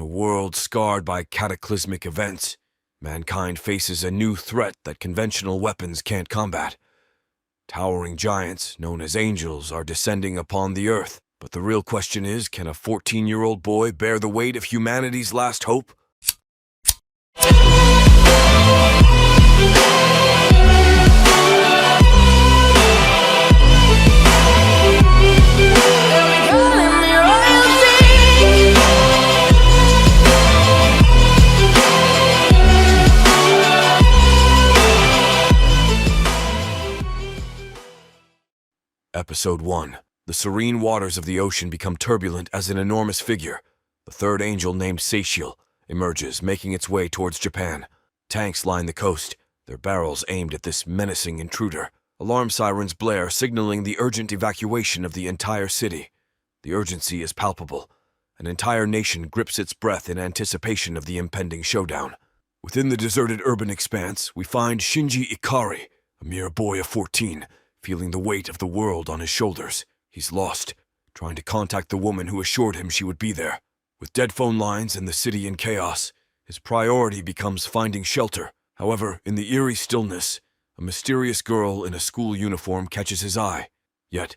a world scarred by cataclysmic events, mankind faces a new threat that conventional weapons can't combat. Towering giants, known as angels, are descending upon the earth. But the real question is, can a 14-year-old boy bear the weight of humanity's last hope? Episode 1. The serene waters of the ocean become turbulent as an enormous figure. The third angel, named Seichiel, emerges, making its way towards Japan. Tanks line the coast, their barrels aimed at this menacing intruder. Alarm sirens blare, signaling the urgent evacuation of the entire city. The urgency is palpable. An entire nation grips its breath in anticipation of the impending showdown. Within the deserted urban expanse, we find Shinji Ikari, a mere boy of 14, feeling the weight of the world on his shoulders. He's lost, trying to contact the woman who assured him she would be there. With dead phone lines and the city in chaos, his priority becomes finding shelter. However, in the eerie stillness, a mysterious girl in a school uniform catches his eye. Yet,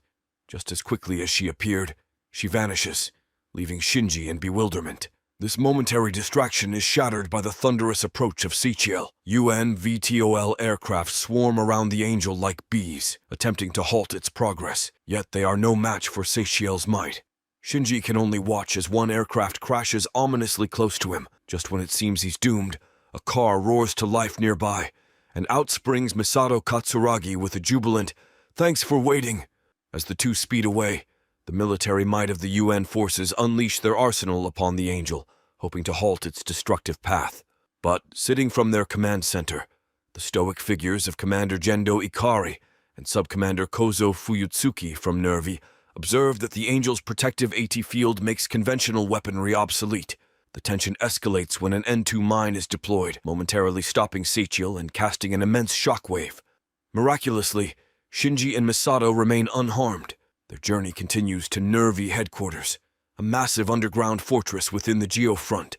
just as quickly as she appeared, she vanishes, leaving Shinji in bewilderment. This momentary distraction is shattered by the thunderous approach of Seichiel. UN VTOL aircraft swarm around the angel like bees, attempting to halt its progress, yet they are no match for Seichiel's might. Shinji can only watch as one aircraft crashes ominously close to him. Just when it seems he's doomed, a car roars to life nearby, and out springs Misato Katsuragi with a jubilant, "Thanks for waiting." As the two speed away, the military might of the UN forces unleash their arsenal upon the angel, hoping to halt its destructive path. But, sitting from their command center, the stoic figures of Commander Gendo Ikari and Sub-Commander Kozo Fuyutsuki from Nervi observe that the angel's protective AT field makes conventional weaponry obsolete. The tension escalates when an N2 mine is deployed, momentarily stopping Seichiel and casting an immense shockwave. Miraculously, Shinji and Misato remain unharmed. Their journey continues to Nervi headquarters, a massive underground fortress within the Geofront.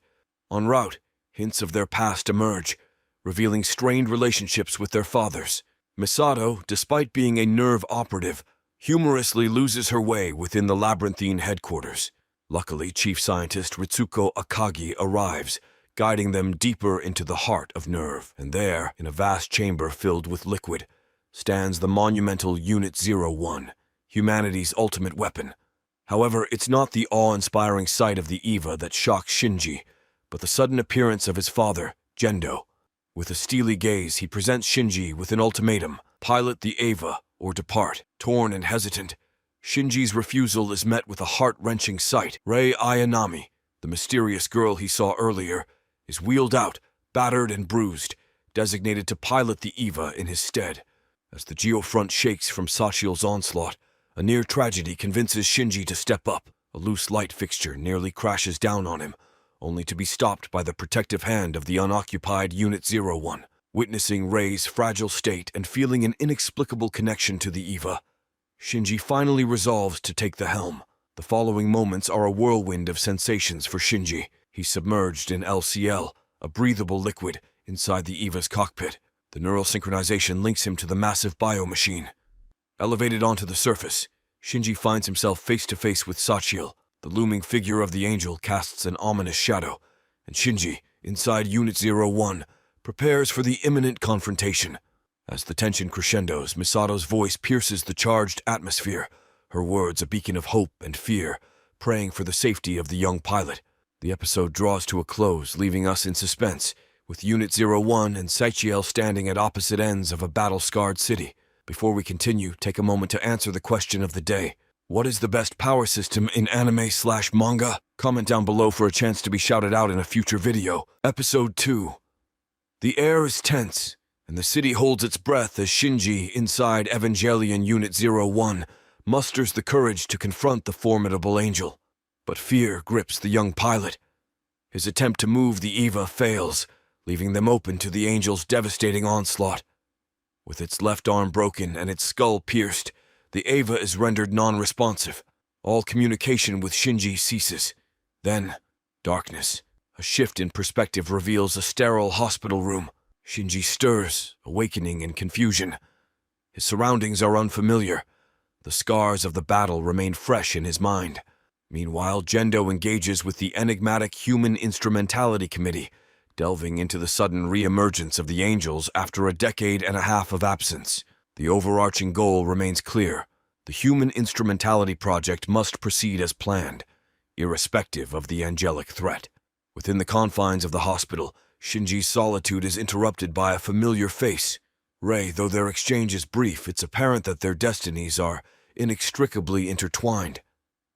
En route, hints of their past emerge, revealing strained relationships with their fathers. Misato, despite being a nerve operative, humorously loses her way within the labyrinthine headquarters. Luckily, Chief Scientist Ritsuko Akagi arrives, guiding them deeper into the heart of Nerve. And there, in a vast chamber filled with liquid, stands the monumental Unit 01. Humanity's ultimate weapon. However, it's not the awe-inspiring sight of the Eva that shocks Shinji, but the sudden appearance of his father, Gendo. With a steely gaze, he presents Shinji with an ultimatum: pilot the Eva or depart. Torn and hesitant, Shinji's refusal is met with a heart-wrenching sight. Rei Ayanami, the mysterious girl he saw earlier, is wheeled out, battered and bruised, designated to pilot the Eva in his stead. As the Geofront shakes from Seichiel's onslaught, a near tragedy convinces Shinji to step up. A loose light fixture nearly crashes down on him, only to be stopped by the protective hand of the unoccupied Unit 01. Witnessing Rei's fragile state and feeling an inexplicable connection to the Eva, Shinji finally resolves to take the helm. The following moments are a whirlwind of sensations for Shinji. He's submerged in LCL, a breathable liquid, inside the Eva's cockpit. The neural synchronization links him to the massive biomachine. Elevated onto the surface, Shinji finds himself face-to-face with Seichiel. The looming figure of the angel casts an ominous shadow, and Shinji, inside Unit 01, prepares for the imminent confrontation. As the tension crescendos, Misato's voice pierces the charged atmosphere, her words a beacon of hope and fear, praying for the safety of the young pilot. The episode draws to a close, leaving us in suspense, with Unit 01 and Seichiel standing at opposite ends of a battle-scarred city. Before we continue, take a moment to answer the question of the day. What is the best power system in anime/manga? Comment down below for a chance to be shouted out in a future video. Episode 2. The air is tense, and the city holds its breath as Shinji, inside Evangelion Unit 01, musters the courage to confront the formidable angel. But fear grips the young pilot. His attempt to move the Eva fails, leaving them open to the angel's devastating onslaught. With its left arm broken and its skull pierced, the Eva is rendered non-responsive. All communication with Shinji ceases. Then, darkness. A shift in perspective reveals a sterile hospital room. Shinji stirs, awakening in confusion. His surroundings are unfamiliar. The scars of the battle remain fresh in his mind. Meanwhile, Gendo engages with the enigmatic Human Instrumentality Committee, delving into the sudden re-emergence of the angels after a decade and a half of absence. The overarching goal remains clear. The Human Instrumentality Project must proceed as planned, irrespective of the angelic threat. Within the confines of the hospital, Shinji's solitude is interrupted by a familiar face. Rei, though their exchange is brief, it's apparent that their destinies are inextricably intertwined.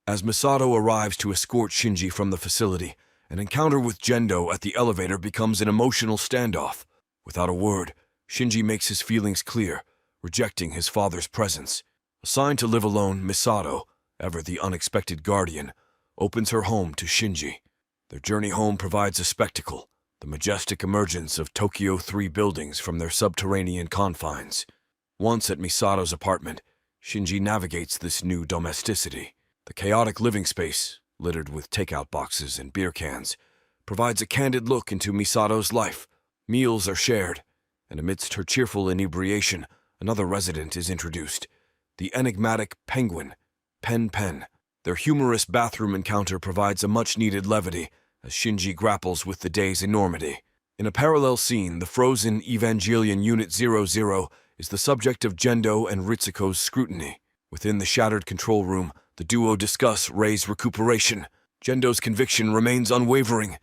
As Misato arrives to escort Shinji from the facility, an encounter with Gendo at the elevator becomes an emotional standoff. Without a word, Shinji makes his feelings clear, rejecting his father's presence. Assigned to live alone, Misato, ever the unexpected guardian, opens her home to Shinji. Their journey home provides a spectacle, the majestic emergence of Tokyo 3 buildings from their subterranean confines. Once at Misato's apartment, Shinji navigates this new domesticity. The chaotic living space, littered with takeout boxes and beer cans, provides a candid look into Misato's life. Meals are shared, and amidst her cheerful inebriation, another resident is introduced, the enigmatic penguin, Pen Pen. Their humorous bathroom encounter provides a much-needed levity as Shinji grapples with the day's enormity. In a parallel scene, the frozen Evangelion Unit 00 is the subject of Gendo and Ritsuko's scrutiny. Within the shattered control room, the duo discuss Rei's recuperation. Gendo's conviction remains unwavering.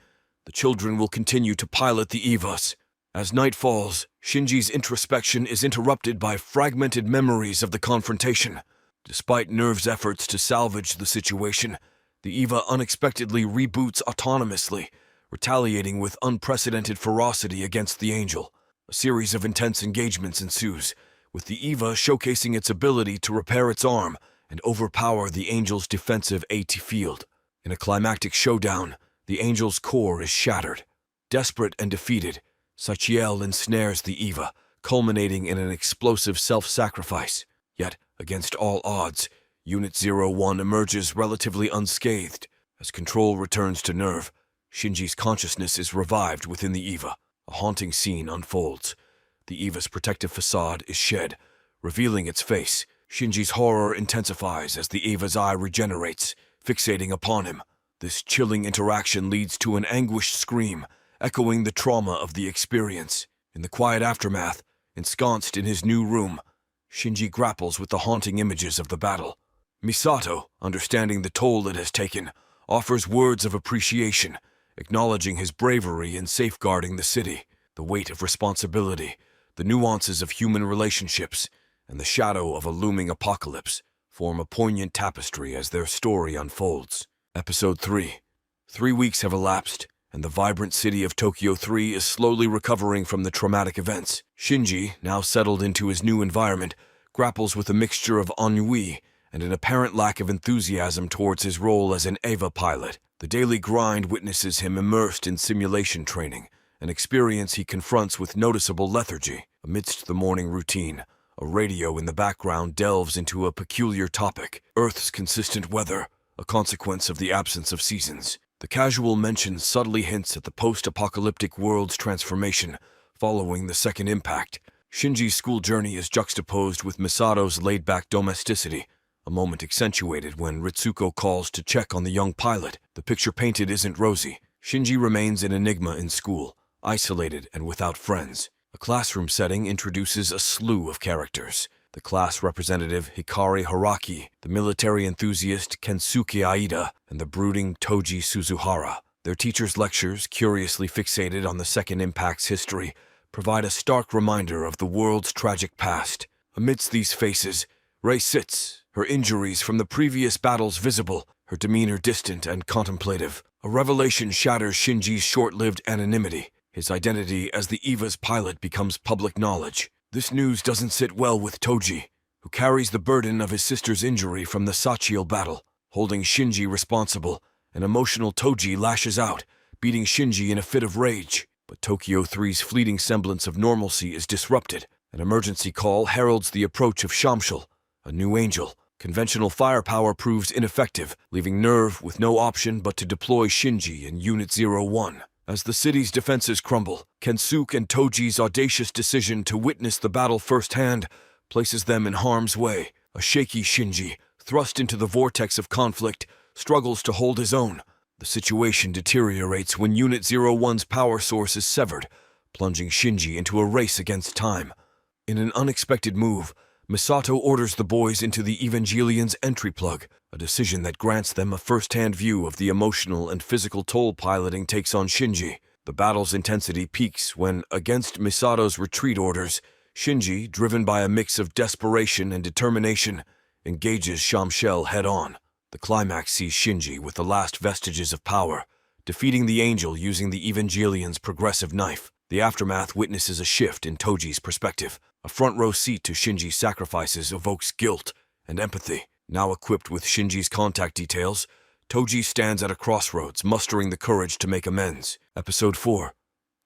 The children will continue to pilot the EVAs. As night falls, Shinji's introspection is interrupted by fragmented memories of the confrontation. Despite Nerve's efforts to salvage the situation, the EVA unexpectedly reboots autonomously, retaliating with unprecedented ferocity against the Angel. A series of intense engagements ensues, with the EVA showcasing its ability to repair its arm and overpower the Angel's defensive AT field. In a climactic showdown, the Angel's core is shattered. Desperate and defeated, Sachiel ensnares the EVA, culminating in an explosive self-sacrifice. Yet, against all odds, Unit 01 emerges relatively unscathed. As control returns to Nerve, Shinji's consciousness is revived within the EVA. A haunting scene unfolds. The EVA's protective facade is shed, revealing its face. Shinji's horror intensifies as the EVA's eye regenerates, fixating upon him. This chilling interaction leads to an anguished scream, echoing the trauma of the experience. In the quiet aftermath, ensconced in his new room, Shinji grapples with the haunting images of the battle. Misato, understanding the toll it has taken, offers words of appreciation, acknowledging his bravery in safeguarding the city. The weight of responsibility, the nuances of human relationships, and the shadow of a looming apocalypse form a poignant tapestry as their story unfolds. Episode 3. 3 weeks have elapsed, and the vibrant city of Tokyo 3 is slowly recovering from the traumatic events. Shinji, now settled into his new environment, grapples with a mixture of ennui and an apparent lack of enthusiasm towards his role as an EVA pilot. The daily grind witnesses him immersed in simulation training, an experience he confronts with noticeable lethargy. Amidst the morning routine, a radio in the background delves into a peculiar topic: Earth's consistent weather, a consequence of the absence of seasons. The casual mention subtly hints at the post-apocalyptic world's transformation following the second impact. Shinji's school journey is juxtaposed with Misato's laid-back domesticity, a moment accentuated when Ritsuko calls to check on the young pilot. The picture painted isn't rosy. Shinji remains an enigma in school, isolated and without friends. A classroom setting introduces a slew of characters: the class representative Hikari Haraki, the military enthusiast Kensuke Aida, and the brooding Toji Suzuhara. Their teachers' lectures, curiously fixated on the second impact's history, provide a stark reminder of the world's tragic past. Amidst these faces, Rei sits, her injuries from the previous battles visible, her demeanor distant and contemplative. A revelation shatters Shinji's short-lived anonymity. His identity as the EVA's pilot becomes public knowledge. This news doesn't sit well with Toji, who carries the burden of his sister's injury from the Sachiel battle. Holding Shinji responsible, an emotional Toji lashes out, beating Shinji in a fit of rage. But Tokyo 3's fleeting semblance of normalcy is disrupted. An emergency call heralds the approach of Shamshul, a new angel. Conventional firepower proves ineffective, leaving NERV with no option but to deploy Shinji and Unit 01. As the city's defenses crumble, Kensuke and Toji's audacious decision to witness the battle firsthand places them in harm's way. A shaky Shinji, thrust into the vortex of conflict, struggles to hold his own. The situation deteriorates when Unit 01's power source is severed, plunging Shinji into a race against time. In an unexpected move, Misato orders the boys into the Evangelion's entry plug, a decision that grants them a first-hand view of the emotional and physical toll piloting takes on Shinji. The battle's intensity peaks when, against Misato's retreat orders, Shinji, driven by a mix of desperation and determination, engages Shamshel head-on. The climax sees Shinji with the last vestiges of power, defeating the angel using the Evangelion's progressive knife. The aftermath witnesses a shift in Toji's perspective. A front-row seat to Shinji's sacrifices evokes guilt and empathy. Now equipped with Shinji's contact details, Toji stands at a crossroads, mustering the courage to make amends. Episode 4.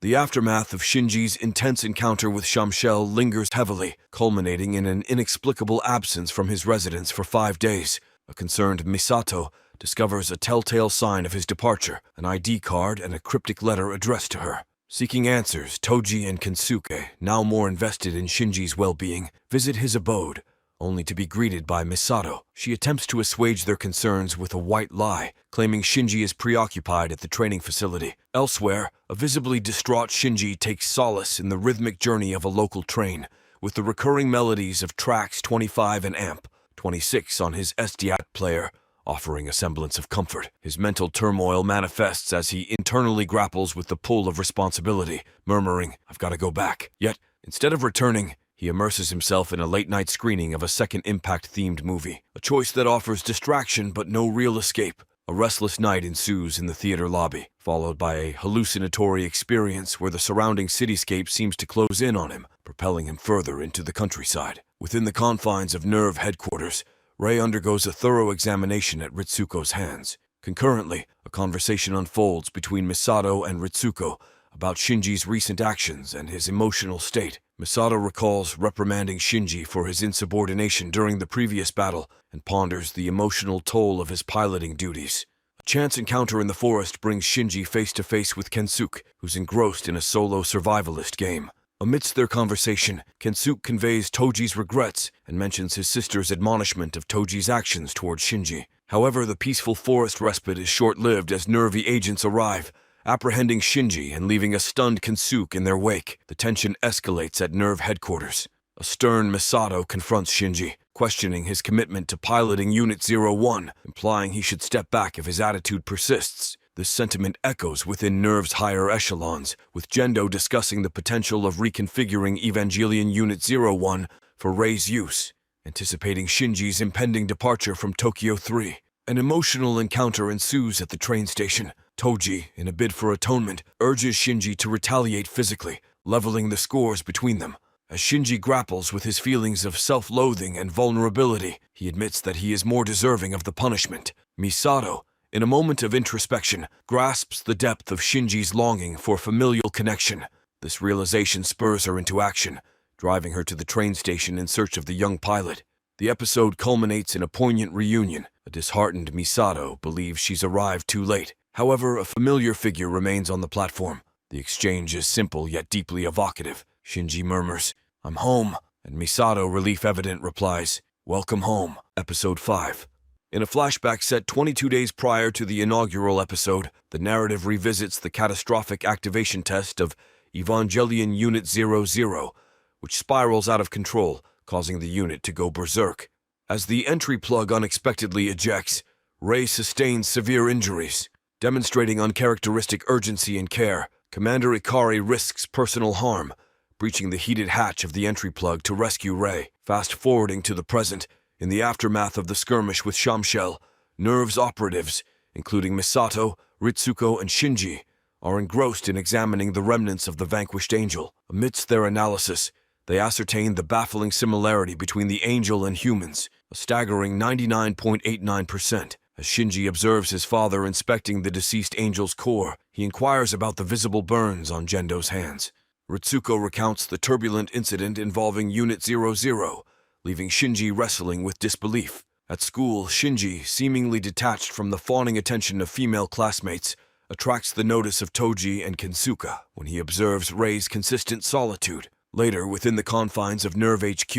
The aftermath of Shinji's intense encounter with Shamshel lingers heavily, culminating in an inexplicable absence from his residence for 5 days. A concerned Misato discovers a telltale sign of his departure, an ID card and a cryptic letter addressed to her. Seeking answers, Toji and Kensuke, now more invested in Shinji's well-being, visit his abode, only to be greeted by Misato. She attempts to assuage their concerns with a white lie, claiming Shinji is preoccupied at the training facility. Elsewhere, a visibly distraught Shinji takes solace in the rhythmic journey of a local train, with the recurring melodies of tracks 25 and amp 26 on his SDAT player, offering a semblance of comfort. His mental turmoil manifests as he internally grapples with the pull of responsibility, murmuring, "I've got to go back." Yet, instead of returning, he immerses himself in a late-night screening of a Second Impact-themed movie, a choice that offers distraction but no real escape. A restless night ensues in the theater lobby, followed by a hallucinatory experience where the surrounding cityscape seems to close in on him, propelling him further into the countryside. Within the confines of NERV headquarters, Rei undergoes a thorough examination at Ritsuko's hands. Concurrently, a conversation unfolds between Misato and Ritsuko about Shinji's recent actions and his emotional state. Misato recalls reprimanding Shinji for his insubordination during the previous battle and ponders the emotional toll of his piloting duties. A chance encounter in the forest brings Shinji face-to-face with Kensuke, who's engrossed in a solo survivalist game. Amidst their conversation, Kensuke conveys Toji's regrets and mentions his sister's admonishment of Toji's actions toward Shinji. However, the peaceful forest respite is short-lived as nervy agents arrive, apprehending Shinji and leaving a stunned Kensuke in their wake. The tension escalates at NERV headquarters. A stern Misato confronts Shinji, questioning his commitment to piloting Unit 01, implying he should step back if his attitude persists. This sentiment echoes within NERV's higher echelons, with Gendo discussing the potential of reconfiguring Evangelion Unit 01 for Rei's use, anticipating Shinji's impending departure from Tokyo 3. An emotional encounter ensues at the train station. Toji, in a bid for atonement, urges Shinji to retaliate physically, leveling the scores between them. As Shinji grapples with his feelings of self-loathing and vulnerability, he admits that he is more deserving of the punishment. Misato, in a moment of introspection, grasps the depth of Shinji's longing for familial connection. This realization spurs her into action, driving her to the train station in search of the young pilot. The episode culminates in a poignant reunion. A disheartened Misato believes she's arrived too late. However, a familiar figure remains on the platform. The exchange is simple yet deeply evocative. Shinji murmurs, "I'm home," and Misato, relief evident, replies, "Welcome home." Episode 5. In a flashback set 22 days prior to the inaugural episode, the narrative revisits the catastrophic activation test of Evangelion Unit 00, which spirals out of control, causing the unit to go berserk. As the entry plug unexpectedly ejects, Rei sustains severe injuries. Demonstrating uncharacteristic urgency and care, Commander Ikari risks personal harm, breaching the heated hatch of the entry plug to rescue Rei. Fast-forwarding to the present, in the aftermath of the skirmish with Shamshel, NERV's operatives, including Misato, Ritsuko, and Shinji, are engrossed in examining the remnants of the vanquished angel. Amidst their analysis, they ascertain the baffling similarity between the angel and humans, a staggering 99.89%. As Shinji observes his father inspecting the deceased angel's core, he inquires about the visible burns on Gendo's hands. Ritsuko recounts the turbulent incident involving Unit 00, leaving Shinji wrestling with disbelief. At school, Shinji, seemingly detached from the fawning attention of female classmates, attracts the notice of Toji and Kensuke when he observes Rei's consistent solitude. Later, within the confines of Nerve HQ,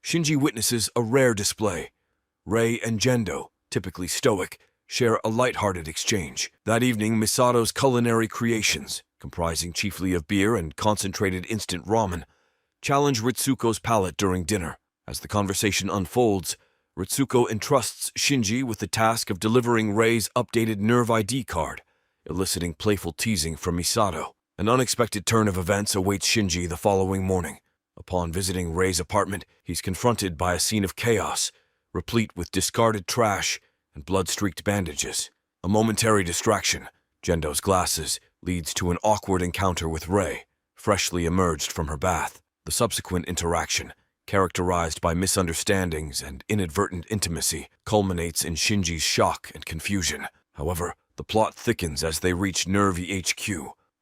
Shinji witnesses a rare display. Rei and Gendo, typically stoic, share a light-hearted exchange. That evening, Misato's culinary creations, comprising chiefly of beer and concentrated instant ramen, challenge Ritsuko's palate during dinner. As the conversation unfolds, Ritsuko entrusts Shinji with the task of delivering Rei's updated Nerve ID card, eliciting playful teasing from Misato. An unexpected turn of events awaits Shinji the following morning. Upon visiting Rei's apartment, he's confronted by a scene of chaos, replete with discarded trash and blood-streaked bandages. A momentary distraction, Gendo's glasses, leads to an awkward encounter with Rei, freshly emerged from her bath. The subsequent interaction, characterized by misunderstandings and inadvertent intimacy, culminates in Shinji's shock and confusion. However, the plot thickens as they reach Nervy HQ.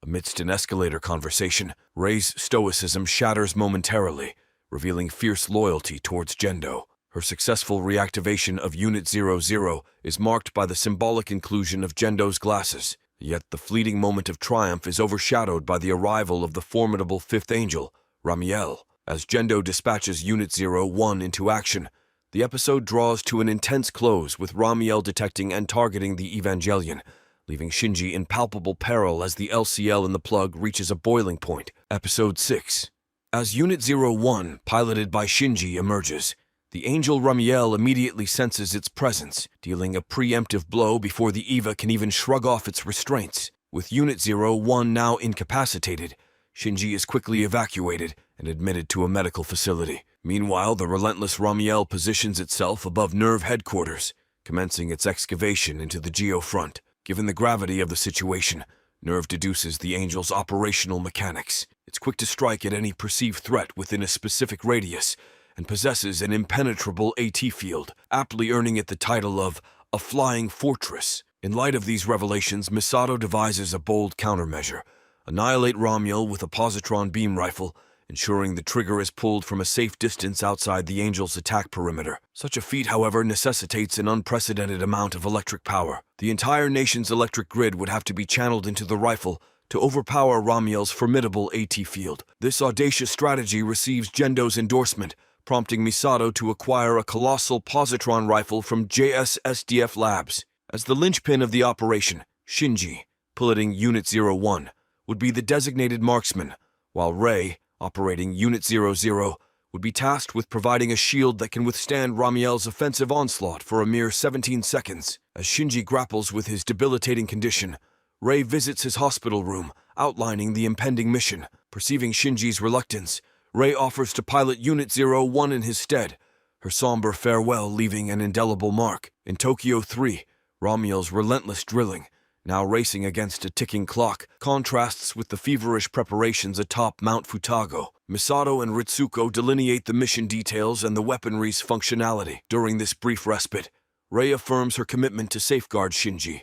Amidst an escalator conversation, Rei's stoicism shatters momentarily, revealing fierce loyalty towards Gendo. Her successful reactivation of Unit 00 is marked by the symbolic inclusion of Gendo's glasses, yet the fleeting moment of triumph is overshadowed by the arrival of the formidable fifth angel, Ramiel. As Gendo dispatches Unit 01 into action, the episode draws to an intense close with Ramiel detecting and targeting the Evangelion, leaving Shinji in palpable peril as the LCL in the plug reaches a boiling point. Episode 6. As Unit 01, piloted by Shinji, emerges, the angel Ramiel immediately senses its presence, dealing a preemptive blow before the Eva can even shrug off its restraints. With Unit 01 now incapacitated, Shinji is quickly evacuated and admitted to a medical facility. Meanwhile, the relentless Ramiel positions itself above Nerve headquarters, commencing its excavation into the geofront. Given the gravity of the situation, Nerve deduces the angel's operational mechanics. It's quick to strike at any perceived threat within a specific radius, and possesses an impenetrable AT field, aptly earning it the title of a flying fortress. In light of these revelations, Misato devises a bold countermeasure: annihilate Ramiel with a positron beam rifle, ensuring the trigger is pulled from a safe distance outside the angel's attack perimeter. Such a feat, however, necessitates an unprecedented amount of electric power. The entire nation's electric grid would have to be channeled into the rifle to overpower Ramiel's formidable AT field. This audacious strategy receives Gendo's endorsement, prompting Misato to acquire a colossal positron rifle from JSSDF Labs. As the linchpin of the operation, Shinji, piloting Unit 01, would be the designated marksman, while Rei, operating Unit 00, would be tasked with providing a shield that can withstand Ramiel's offensive onslaught for a mere 17 seconds. As Shinji grapples with his debilitating condition, Rei visits his hospital room, outlining the impending mission. Perceiving Shinji's reluctance, Rei offers to pilot Unit 01 in his stead, her somber farewell leaving an indelible mark. In Tokyo 3, Ramiel's relentless drilling, now racing against a ticking clock, contrasts with the feverish preparations atop Mount Futago. Misato and Ritsuko delineate the mission details and the weaponry's functionality. During this brief respite, Rei affirms her commitment to safeguard Shinji,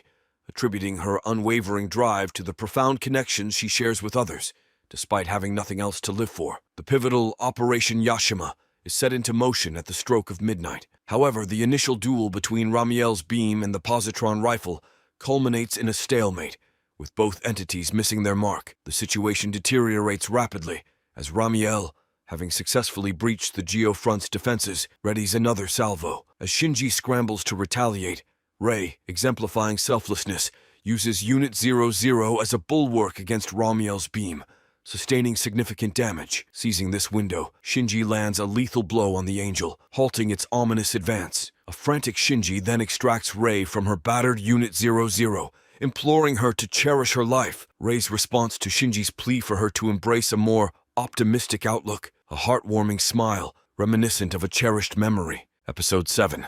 attributing her unwavering drive to the profound connections she shares with others, despite having nothing else to live for. The pivotal Operation Yashima is set into motion at the stroke of midnight. However, the initial duel between Ramiel's beam and the positron rifle culminates in a stalemate, with both entities missing their mark. The situation deteriorates rapidly as Ramiel, having successfully breached the geofront's defenses, readies another salvo. As Shinji scrambles to retaliate, Rei, exemplifying selflessness, uses Unit 00 as a bulwark against Ramiel's beam, sustaining significant damage. Seizing this window, Shinji lands a lethal blow on the angel, halting its ominous advance. A frantic Shinji then extracts Rei from her battered Unit 00, imploring her to cherish her life. Rei's response to Shinji's plea for her to embrace a more optimistic outlook, a heartwarming smile, reminiscent of a cherished memory. Episode 7.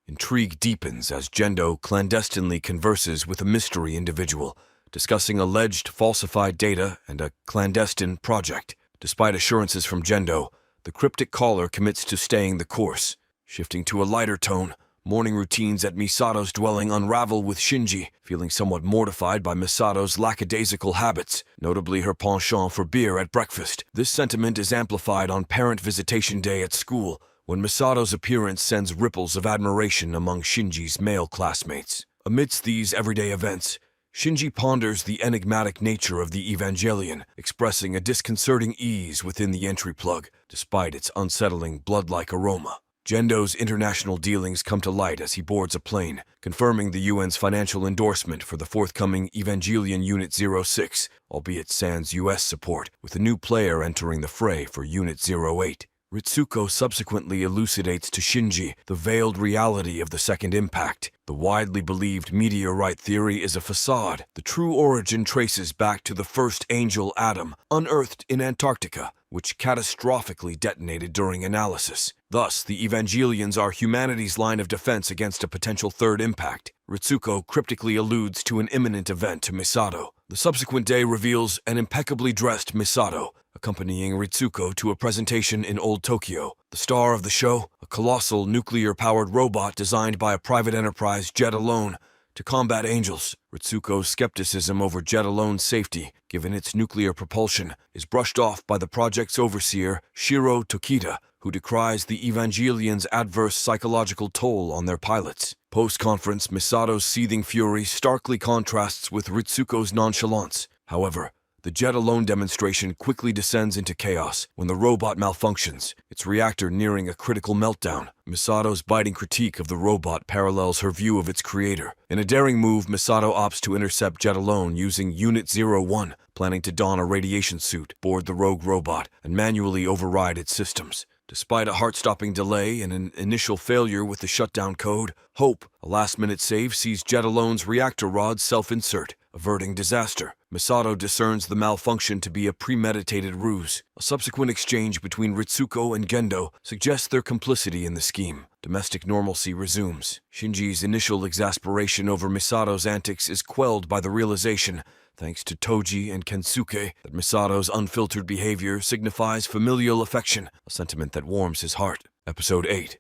Intrigue deepens as Gendo clandestinely converses with a mystery individual, discussing alleged falsified data and a clandestine project. Despite assurances from Gendo, the cryptic caller commits to staying the course. Shifting to a lighter tone, morning routines at Misato's dwelling unravel with Shinji, feeling somewhat mortified by Misato's lackadaisical habits, notably her penchant for beer at breakfast. This sentiment is amplified on parent visitation day at school, when Misato's appearance sends ripples of admiration among Shinji's male classmates. Amidst these everyday events, Shinji ponders the enigmatic nature of the Evangelion, expressing a disconcerting ease within the entry plug, despite its unsettling blood-like aroma. Gendo's international dealings come to light as he boards a plane, confirming the UN's financial endorsement for the forthcoming Evangelion Unit 06, albeit sans US support, with a new player entering the fray for Unit 08. Ritsuko subsequently elucidates to Shinji the veiled reality of the second impact. The widely believed meteorite theory is a facade. The true origin traces back to the first angel atom, unearthed in Antarctica, which catastrophically detonated during analysis. Thus, the Evangelions are humanity's line of defense against a potential third impact. Ritsuko cryptically alludes to an imminent event to Misato. The subsequent day reveals an impeccably dressed Misato, accompanying Ritsuko to a presentation in Old Tokyo. The star of the show, a colossal nuclear-powered robot designed by a private enterprise, Jet Alone, to combat angels. Ritsuko's skepticism over Jet Alone's safety, given its nuclear propulsion, is brushed off by the project's overseer, Shiro Tokita, who decries the Evangelion's adverse psychological toll on their pilots. Post-conference, Misato's seething fury starkly contrasts with Ritsuko's nonchalance. However, the Jet Alone demonstration quickly descends into chaos when the robot malfunctions, its reactor nearing a critical meltdown. Misato's biting critique of the robot parallels her view of its creator. In a daring move, Misato opts to intercept Jet Alone using Unit 01, planning to don a radiation suit, board the rogue robot, and manually override its systems. Despite a heart-stopping delay and an initial failure with the shutdown code, Hope, a last-minute save, sees Jet Alone's reactor rods self-insert, averting disaster. Misato discerns the malfunction to be a premeditated ruse. A subsequent exchange between Ritsuko and Gendo suggests their complicity in the scheme. Domestic normalcy resumes. Shinji's initial exasperation over Misato's antics is quelled by the realization, thanks to Toji and Kensuke, that Misato's unfiltered behavior signifies familial affection, a sentiment that warms his heart. Episode 8.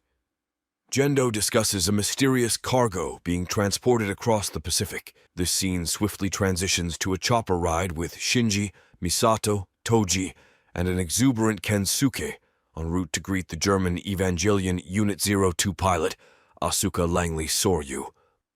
Gendo discusses a mysterious cargo being transported across the Pacific. This scene swiftly transitions to a chopper ride with Shinji, Misato, Toji, and an exuberant Kensuke en route to greet the German Evangelion Unit 02 pilot, Asuka Langley Soryu.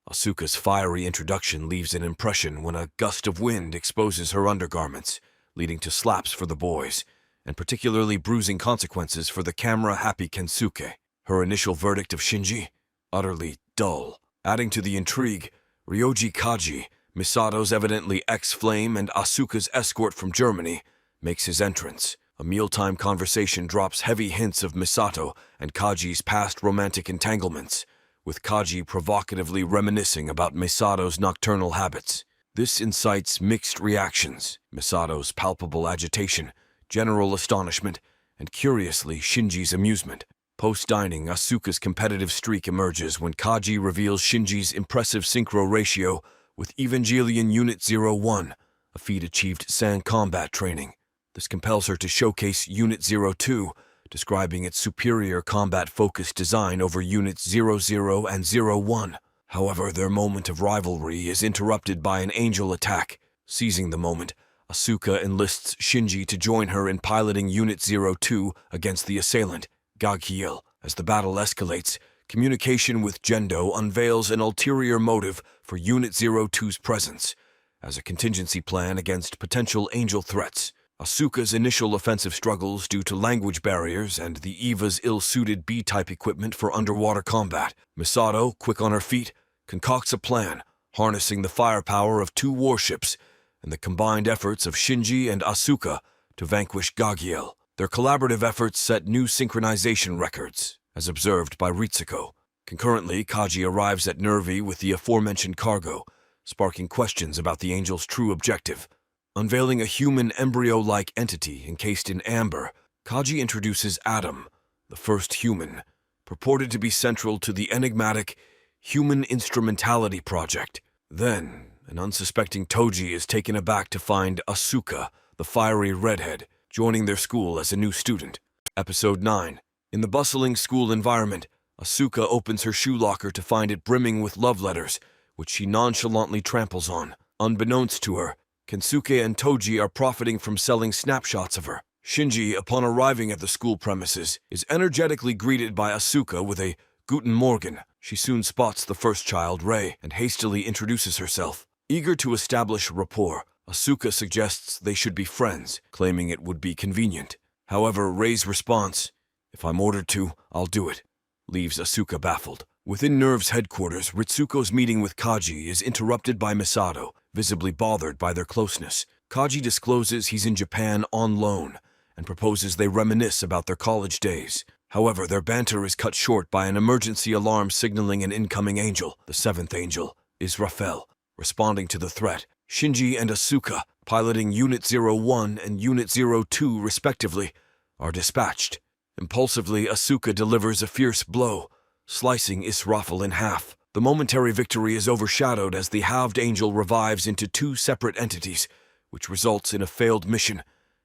Asuka's fiery introduction leaves an impression when a gust of wind exposes her undergarments, leading to slaps for the boys, and particularly bruising consequences for the camera-happy Kensuke. Her initial verdict of Shinji? Utterly dull. Adding to the intrigue, Ryoji Kaji, Misato's evidently ex-flame and Asuka's escort from Germany, makes his entrance. A mealtime conversation drops heavy hints of Misato and Kaji's past romantic entanglements, with Kaji provocatively reminiscing about Misato's nocturnal habits. This incites mixed reactions: Misato's palpable agitation, general astonishment, and curiously, Shinji's amusement. Post-dining, Asuka's competitive streak emerges when Kaji reveals Shinji's impressive synchro ratio with Evangelion Unit 01, a feat achieved sans combat training. This compels her to showcase Unit 02, describing its superior combat-focused design over Units 00 and 01. However, their moment of rivalry is interrupted by an angel attack. Seizing the moment, Asuka enlists Shinji to join her in piloting Unit 02 against the assailant, Gagiel. As the battle escalates, communication with Gendo unveils an ulterior motive for Unit 02's presence, as a contingency plan against potential angel threats. Asuka's initial offensive struggles due to language barriers and the EVA's ill-suited B-type equipment for underwater combat. Misato, quick on her feet, concocts a plan, harnessing the firepower of 2 warships and the combined efforts of Shinji and Asuka to vanquish Gagiel. Their collaborative efforts set new synchronization records, as observed by Ritsuko. Concurrently, Kaji arrives at Nervi with the aforementioned cargo, sparking questions about the angel's true objective. Unveiling a human embryo-like entity encased in amber, Kaji introduces Adam, the first human, purported to be central to the enigmatic Human Instrumentality Project. Then, an unsuspecting Toji is taken aback to find Asuka, the fiery redhead, joining their school as a new student. Episode 9. In the bustling school environment, Asuka opens her shoe locker to find it brimming with love letters, which she nonchalantly tramples on. Unbeknownst to her, Kensuke and Toji are profiting from selling snapshots of her. Shinji, upon arriving at the school premises, is energetically greeted by Asuka with a Guten Morgen. She soon spots the first child, Rei, and hastily introduces herself. Eager to establish rapport, Asuka suggests they should be friends, claiming it would be convenient. However, Rei's response, "If I'm ordered to, I'll do it," leaves Asuka baffled. Within NERV's headquarters, Ritsuko's meeting with Kaji is interrupted by Misato, visibly bothered by their closeness. Kaji discloses he's in Japan on loan and proposes they reminisce about their college days. However, their banter is cut short by an emergency alarm signaling an incoming angel, the seventh angel, Israfel. Responding to the threat, Shinji and Asuka, piloting Unit 01 and Unit 02 respectively, are dispatched. Impulsively, Asuka delivers a fierce blow, slicing Israfel in half. The momentary victory is overshadowed as the halved angel revives into two separate entities, which results in a failed mission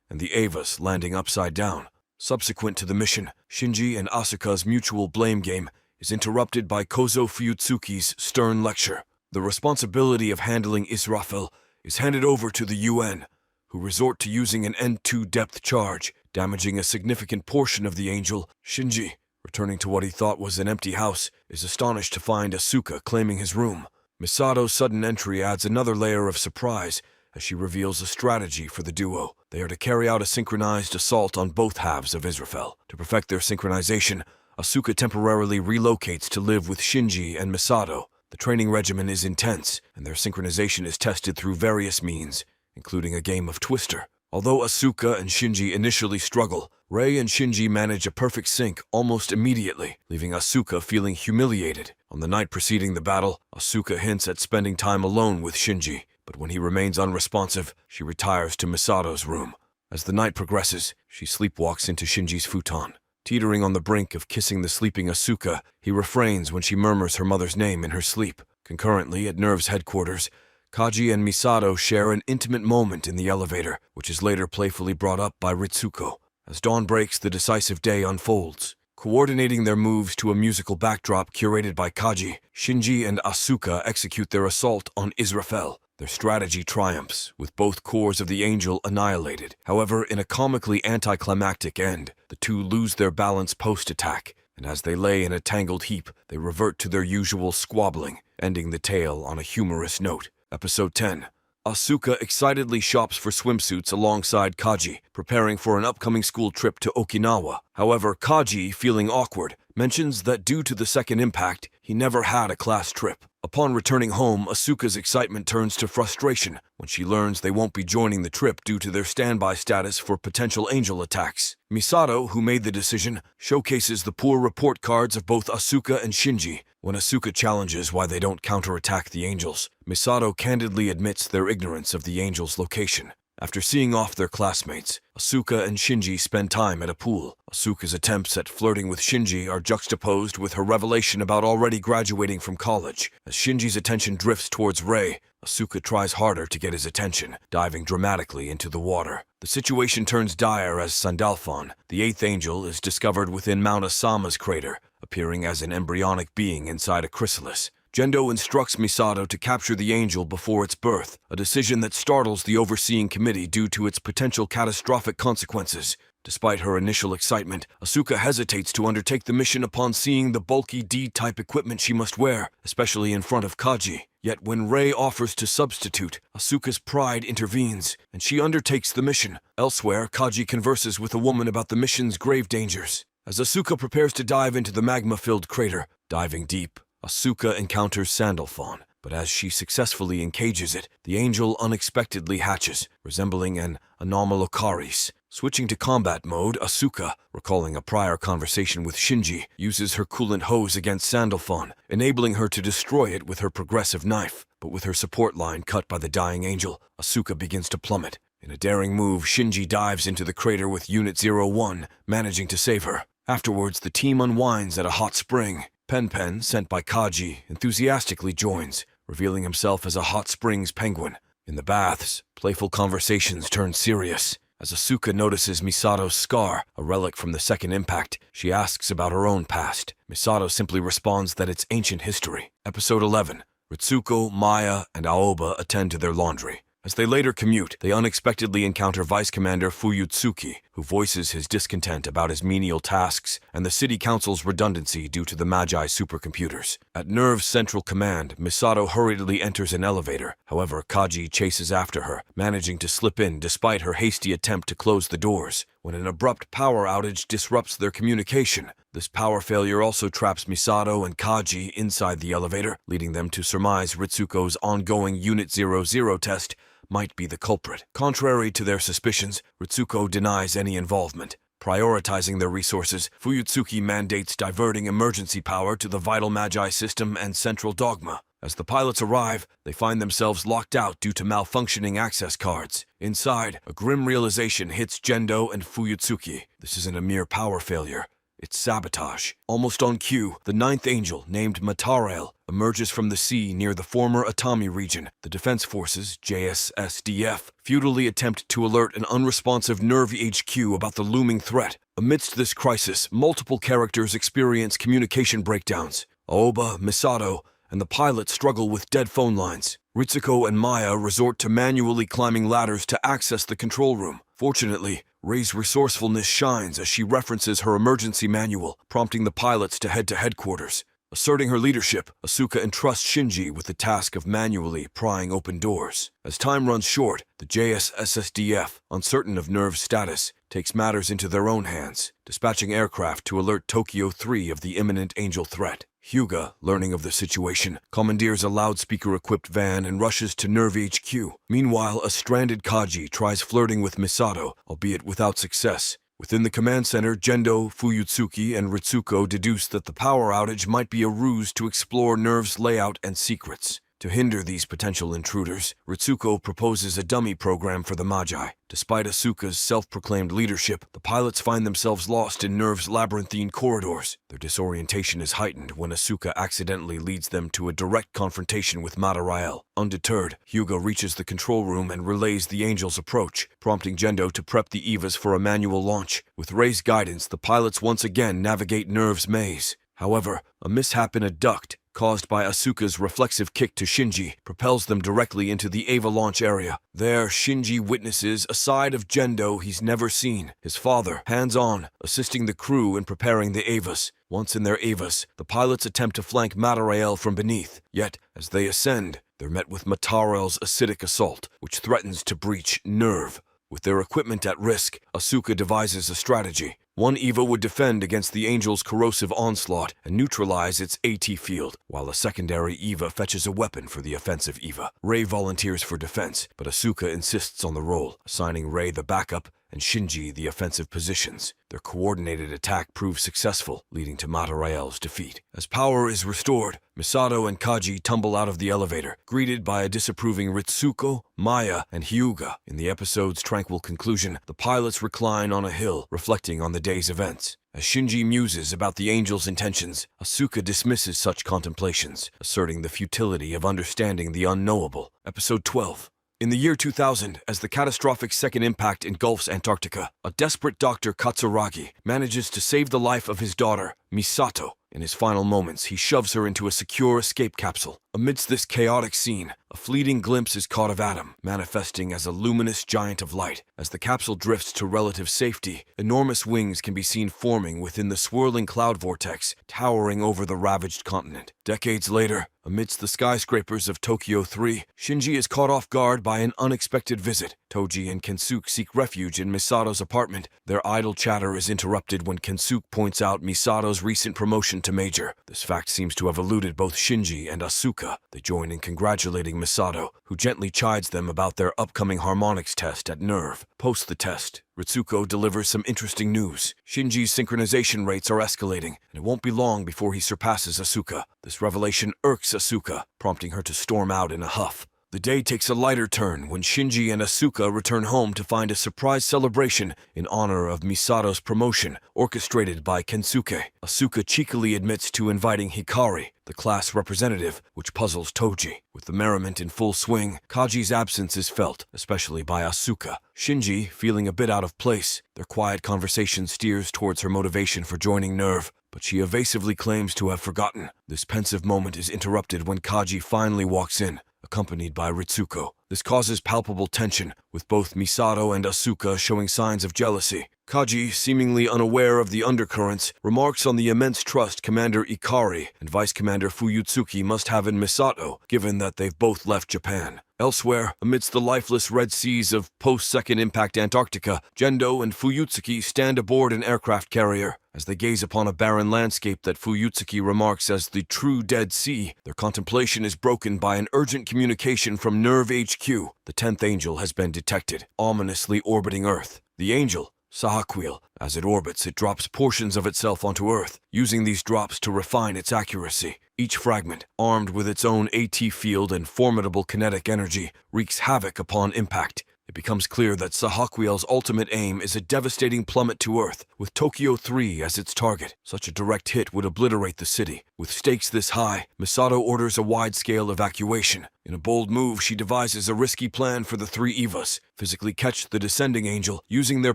and the Avas landing upside down. Subsequent to the mission, Shinji and Asuka's mutual blame game is interrupted by Kozo Fuyutsuki's stern lecture. The responsibility of handling Israfel is handed over to the UN, who resort to using an N2 depth charge, damaging a significant portion of the angel. Shinji, returning to what he thought was an empty house, is astonished to find Asuka claiming his room. Misato's sudden entry adds another layer of surprise as she reveals a strategy for the duo. They are to carry out a synchronized assault on both halves of Israfel. To perfect their synchronization, Asuka temporarily relocates to live with Shinji and Misato. The training regimen is intense, and their synchronization is tested through various means, including a game of Twister. Although Asuka and Shinji initially struggle, Rei and Shinji manage a perfect sync almost immediately, leaving Asuka feeling humiliated. On the night preceding the battle, Asuka hints at spending time alone with Shinji, but when he remains unresponsive, she retires to Misato's room. As the night progresses, she sleepwalks into Shinji's futon. Teetering on the brink of kissing the sleeping Asuka, he refrains when she murmurs her mother's name in her sleep. Concurrently, at NERV's headquarters, Kaji and Misato share an intimate moment in the elevator, which is later playfully brought up by Ritsuko. As dawn breaks, the decisive day unfolds. Coordinating their moves to a musical backdrop curated by Kaji, Shinji and Asuka execute their assault on Israfel. Their strategy triumphs, with both cores of the angel annihilated. However, in a comically anticlimactic end, the two lose their balance post-attack, and as they lay in a tangled heap, they revert to their usual squabbling, ending the tale on a humorous note. Episode 10. Asuka excitedly shops for swimsuits alongside Kaji, preparing for an upcoming school trip to Okinawa. However, Kaji, feeling awkward, mentions that due to the second impact, he never had a class trip. Upon returning home, Asuka's excitement turns to frustration when she learns they won't be joining the trip due to their standby status for potential angel attacks. Misato, who made the decision, showcases the poor report cards of both Asuka and Shinji. When Asuka challenges why they don't counterattack the angels, Misato candidly admits their ignorance of the angels' location. After seeing off their classmates, Asuka and Shinji spend time at a pool. Asuka's attempts at flirting with Shinji are juxtaposed with her revelation about already graduating from college. As Shinji's attention drifts towards Rei, Asuka tries harder to get his attention, diving dramatically into the water. The situation turns dire as Sandalphon, the eighth angel, is discovered within Mount Asama's crater, appearing as an embryonic being inside a chrysalis. Gendo instructs Misato to capture the angel before its birth, a decision that startles the overseeing committee due to its potential catastrophic consequences. Despite her initial excitement, Asuka hesitates to undertake the mission upon seeing the bulky D-type equipment she must wear, especially in front of Kaji. Yet when Rei offers to substitute, Asuka's pride intervenes, and she undertakes the mission. Elsewhere, Kaji converses with a woman about the mission's grave dangers. As Asuka prepares to dive into the magma-filled crater, diving deep, Asuka encounters Sandalphon, but as she successfully encages it, the angel unexpectedly hatches, resembling an anomalocaris. Switching to combat mode, Asuka, recalling a prior conversation with Shinji, uses her coolant hose against Sandalphon, enabling her to destroy it with her progressive knife. But with her support line cut by the dying angel, Asuka begins to plummet. In a daring move, Shinji dives into the crater with Unit 01, managing to save her. Afterwards, the team unwinds at a hot spring. Pen, sent by Kaji, enthusiastically joins, revealing himself as a hot springs penguin. In the baths, playful conversations turn serious. As Asuka notices Misato's scar, a relic from the second impact, she asks about her own past. Misato simply responds that it's ancient history. Episode 11. Ritsuko, Maya, and Aoba attend to their laundry. As they later commute, they unexpectedly encounter Vice Commander Fuyutsuki, who voices his discontent about his menial tasks and the city council's redundancy due to the Magi supercomputers. At NERV's central command, Misato hurriedly enters an elevator. However, Kaji chases after her, managing to slip in despite her hasty attempt to close the doors. When an abrupt power outage disrupts their communication, this power failure also traps Misato and Kaji inside the elevator, leading them to surmise Ritsuko's ongoing Unit 00 test might be the culprit. Contrary to their suspicions, Ritsuko denies any involvement. Prioritizing their resources, Fuyutsuki mandates diverting emergency power to the Vital Magi system and Central Dogma. As the pilots arrive, they find themselves locked out due to malfunctioning access cards. Inside, a grim realization hits Gendo and Fuyutsuki. This isn't a mere power failure. It's sabotage. Almost on cue, the ninth angel, named Matarael, emerges from the sea near the former Atami region. The Defense Forces, JSSDF, futilely attempt to alert an unresponsive NERV HQ about the looming threat. Amidst this crisis, multiple characters experience communication breakdowns. Aoba, Misato, and the pilot struggle with dead phone lines. Ritsuko and Maya resort to manually climbing ladders to access the control room. Fortunately, Rei's resourcefulness shines as she references her emergency manual, prompting the pilots to head to headquarters. Asserting her leadership, Asuka entrusts Shinji with the task of manually prying open doors. As time runs short, the JSSDF, uncertain of NERV's status, takes matters into their own hands, dispatching aircraft to alert Tokyo 3 of the imminent angel threat. Hyuga, learning of the situation, commandeers a loudspeaker-equipped van and rushes to NERV HQ. Meanwhile, a stranded Kaji tries flirting with Misato, albeit without success. Within the command center, Gendo, Fuyutsuki, and Ritsuko deduce that the power outage might be a ruse to explore NERV's layout and secrets. To hinder these potential intruders, Ritsuko proposes a dummy program for the Magi. Despite Asuka's self-proclaimed leadership, the pilots find themselves lost in NERV's labyrinthine corridors. Their disorientation is heightened when Asuka accidentally leads them to a direct confrontation with Matarael. Undeterred, Hyuga reaches the control room and relays the Angel's approach, prompting Gendo to prep the Evas for a manual launch. With Rei's guidance, the pilots once again navigate NERV's maze. However, a mishap in a duct, caused by Asuka's reflexive kick to Shinji, propels them directly into the Eva launch area. There, Shinji witnesses a side of Gendo he's never seen. His father, hands-on, assisting the crew in preparing the Evas. Once in their Evas, the pilots attempt to flank Matarael from beneath. Yet, as they ascend, they're met with Matarael's acidic assault, which threatens to breach NERV. With their equipment at risk, Asuka devises a strategy. One Eva would defend against the Angel's corrosive onslaught and neutralize its AT field, while a secondary Eva fetches a weapon for the offensive Eva. Rei volunteers for defense, but Asuka insists on the role, assigning Rei the backup and Shinji the offensive positions. Their coordinated attack proves successful, leading to Matarael's defeat. As power is restored, Misato and Kaji tumble out of the elevator, greeted by a disapproving Ritsuko, Maya, and Hyuga. In the episode's tranquil conclusion, the pilots recline on a hill, reflecting on the day's events. As Shinji muses about the Angel's intentions, Asuka dismisses such contemplations, asserting the futility of understanding the unknowable. Episode 12. In the year 2000, as the catastrophic second impact engulfs Antarctica, a desperate Dr. Katsuragi manages to save the life of his daughter, Misato. In his final moments, he shoves her into a secure escape capsule. Amidst this chaotic scene, a fleeting glimpse is caught of Adam, manifesting as a luminous giant of light. As the capsule drifts to relative safety, enormous wings can be seen forming within the swirling cloud vortex, towering over the ravaged continent. Decades later, amidst the skyscrapers of Tokyo 3, Shinji is caught off guard by an unexpected visit. Toji and Kensuke seek refuge in Misato's apartment. Their idle chatter is interrupted when Kensuke points out Misato's recent promotion to Major. This fact seems to have eluded both Shinji and Asuka. They join in congratulating Misato, who gently chides them about their upcoming harmonics test at NERV. Post the test, Ritsuko delivers some interesting news. Shinji's synchronization rates are escalating, and it won't be long before he surpasses Asuka. This revelation irks Asuka, prompting her to storm out in a huff. The day takes a lighter turn when Shinji and Asuka return home to find a surprise celebration in honor of Misato's promotion, orchestrated by Kensuke. Asuka cheekily admits to inviting Hikari, the class representative, which puzzles Toji. With the merriment in full swing, Kaji's absence is felt, especially by Asuka. Shinji, feeling a bit out of place, their quiet conversation steers towards her motivation for joining NERV, but she evasively claims to have forgotten. This pensive moment is interrupted when Kaji finally walks in, accompanied by Ritsuko. This causes palpable tension, with both Misato and Asuka showing signs of jealousy. Kaji, seemingly unaware of the undercurrents, remarks on the immense trust Commander Ikari and Vice Commander Fuyutsuki must have in Misato, given that they've both left Japan. Elsewhere, amidst the lifeless red seas of post-Second Impact Antarctica, Gendo and Fuyutsuki stand aboard an aircraft carrier. As they gaze upon a barren landscape that Fuyutsuki remarks as the true Dead Sea, their contemplation is broken by an urgent communication from Nerve HQ. The 10th angel has been detected, ominously orbiting Earth. The angel, Sahaquiel, as it orbits, it drops portions of itself onto Earth, using these drops to refine its accuracy. Each fragment, armed with its own AT field and formidable kinetic energy, wreaks havoc upon impact. It becomes clear that Sahaquiel's ultimate aim is a devastating plummet to Earth, with Tokyo 3 as its target. Such a direct hit would obliterate the city. With stakes this high, Misato orders a wide-scale evacuation. In a bold move, she devises a risky plan for the three Evas, physically catch the descending angel using their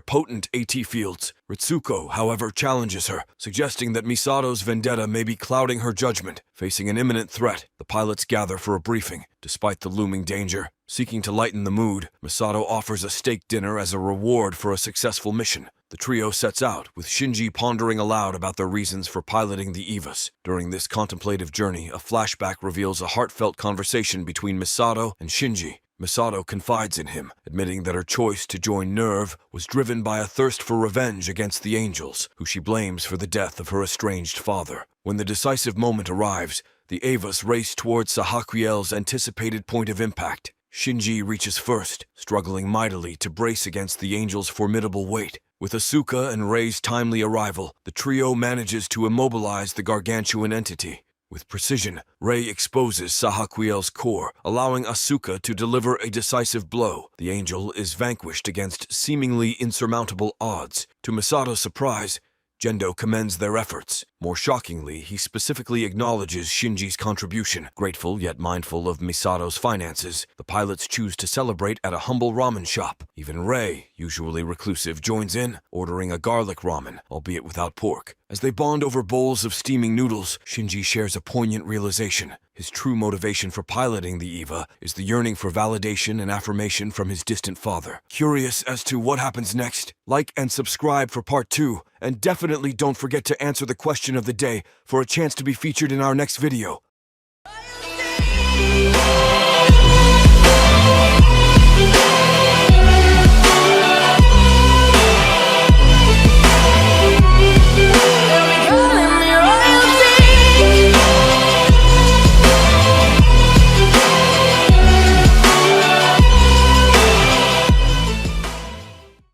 potent AT fields. Ritsuko, however, challenges her, suggesting that Misato's vendetta may be clouding her judgment. Facing an imminent threat, the pilots gather for a briefing. Despite the looming danger, seeking to lighten the mood, Misato offers a steak dinner as a reward for a successful mission. The trio sets out, with Shinji pondering aloud about their reasons for piloting the Evas. During this contemplative journey, a flashback reveals a heartfelt conversation between Misato and Shinji. Misato confides in him, admitting that her choice to join Nerve was driven by a thirst for revenge against the angels, who she blames for the death of her estranged father. When the decisive moment arrives, the Evas race towards Sahaquiel's anticipated point of impact. Shinji reaches first, struggling mightily to brace against the angel's formidable weight. With Asuka and Rei's timely arrival, the trio manages to immobilize the gargantuan entity. With precision, Rei exposes Sahaquiel's core, allowing Asuka to deliver a decisive blow. The angel is vanquished against seemingly insurmountable odds. To Misato's surprise, Gendo commends their efforts. More shockingly, he specifically acknowledges Shinji's contribution. Grateful yet mindful of Misato's finances, the pilots choose to celebrate at a humble ramen shop. Even Rei, usually reclusive, joins in, ordering a garlic ramen, albeit without pork. As they bond over bowls of steaming noodles, Shinji shares a poignant realization. His true motivation for piloting the Eva is the yearning for validation and affirmation from his distant father. Curious as to what happens next? Like and subscribe for part 2, and definitely don't forget to answer the question of the day for a chance to be featured in our next video.